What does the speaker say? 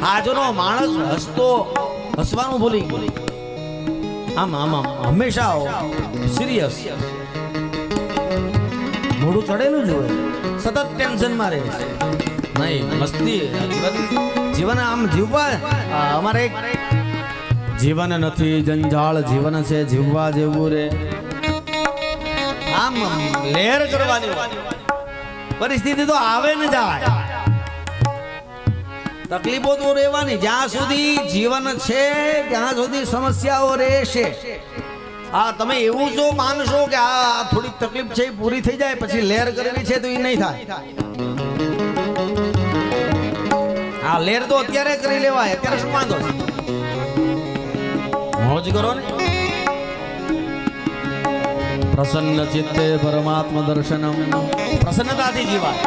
આજનો માણસ હસવાનું ભૂલી ગયો. આમ હંમેશા સિરિયસ, મોઢું ચડેલું જ હોય, સતત ટેન્શનમાં રહે છે. નહીં, મસ્તી જીવન આમ જીવવા. અમારે જીવન નથી જંજાળ, જીવન છે જીવવા જેવું રે. આમ લહેર કરવાની. પરિસ્થિતિ તો આવે ને જાય, તકલીફો તો રહેવાની. જ્યાં સુધી જીવન છે ત્યાં સુધી સમસ્યાઓ રહેશે. આ તમે એવું જો માનશો કે આ થોડી તકલીફ છે પૂરી થઈ જાય પછી લહેર કરવી છે તો એ નહીં થાય. આ લહેર તો અત્યારે કરી લેવાય. અત્યારે શું વાંધો છે, મોજ કરો ને. પ્રસન્ન ચિત્તે પરમાત્મ દર્શનમ, પ્રસન્નતાથી જીવાય.